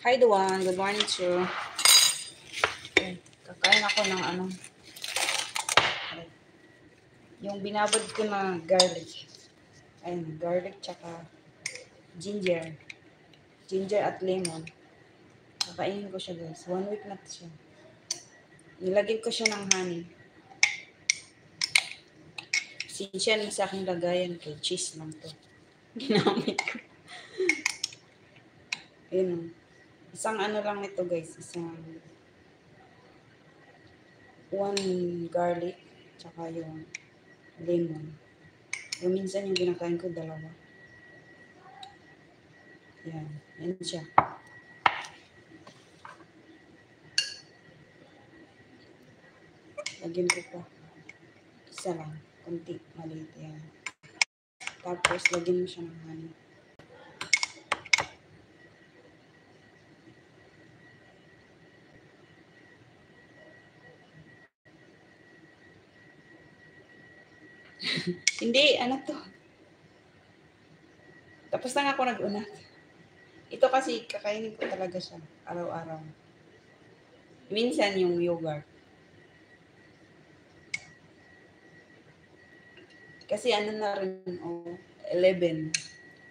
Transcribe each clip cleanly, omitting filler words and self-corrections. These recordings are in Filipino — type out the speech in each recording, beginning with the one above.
Hi, Duan. Good morning, Chu. Okay. Kakain ako ng ano. Yung binabad ko na garlic. Ayun, garlic tsaka ginger. Ginger at lemon. Kakainin ko siya, guys. 1 week na siya. Nilagyan ko siya ng honey. Sinsya na sa aking lagayan kay cheese lang to. Ginamit ko. Ayun. Isang ano lang ito, guys. Isang 1 garlic tsaka yung lemon. Yung minsan yung ginakain ko, 2. Yan. Yan siya. Lagyan ko pa. Isa lang. Kunti. Maliit yan. Tapos, lagyan mo siya ng honey. Hindi, ano to? Tapos na nga ako nag-unat. Ito kasi, kakainin ko talaga siya. Araw-araw. Minsan yung yogurt. Kasi ano na rin, 11.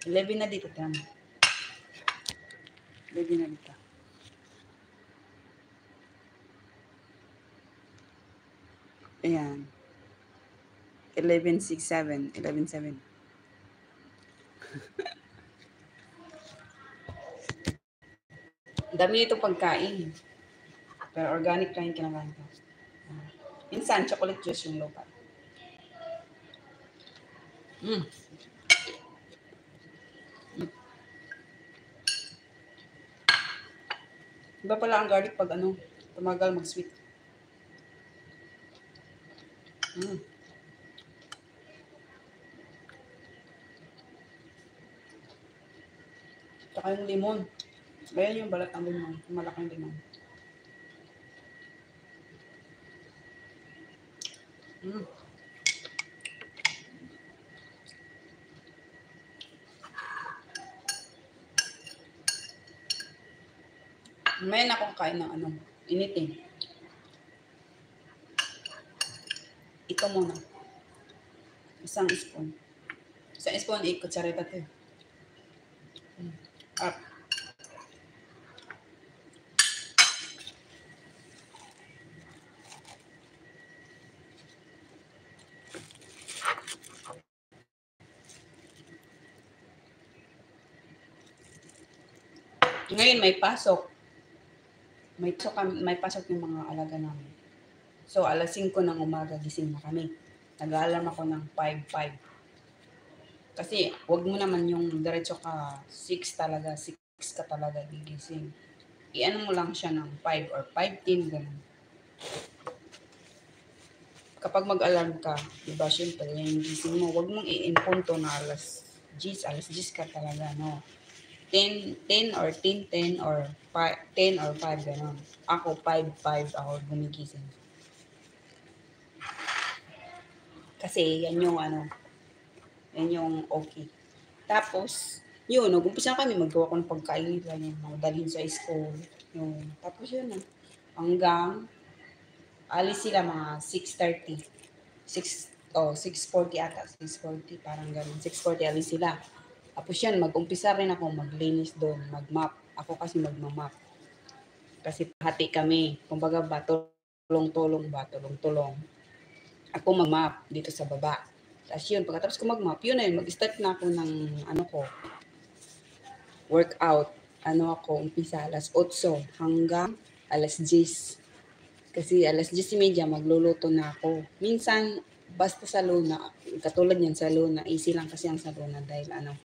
11 na dito, tama. 11 na dito. Ayan. 11, 6, 7. 11, 7. Dami nito pagkain. Pero organic lang yung kinakain ko. Minsan, chocolate juice yung low-fat. Iba pala ang garlic pag tumagal mag-sweet. Tsaka yung limon. Ayan yung balat ng limon. Yung malaking limon. May na akong kain ng initin. Ito muna. Isang spoon. Isang spoon, 8 kutsarita ito. Up. Ngayon may pasok. May pasok yung mga alaga namin. So, alas 5 ng umaga, gising na kami. Nag-aalarm ako ng 5:05. Kasi, wag mo naman yung diretso ka 6 talaga, 6 ka talaga gigising. I-ano mo lang siya ng 5 or 5:10, ganun. Kapag mag-alarm ka, diba, syempre, yung gising mo, wag mong i-impunto na alas 10 ka talaga, no? 10 or 10 or 10 or 5, gano'n. Ako, 5 ako gumigising. Kasi, yan yung okay. Tapos, yun, nag-umpisa kami, magawa ko ng pagkain, yung mga dalhin sa school. Tapos yun na. Hanggang, alis sila mga 6:30. 6:40 ata. 6:40, parang gano'n. 6:40 alis sila. Tapos yan, mag-umpisa rin ako maglinis doon, mag-map. Ako kasi mag-map. Kasi hati kami. Kumbaga ba, tulong-tulong. Ako mag-map dito sa baba. Tapos yun, pagkatapos ko mag-map, yun na yun, mag-start na ako ng workout. Umpisa alas 8 hanggang alas 10. Kasi alas 10:30 magluluto na ako. Minsan, basta sa Luna, katulad yan sa Luna, easy lang kasi ang sa Luna dahil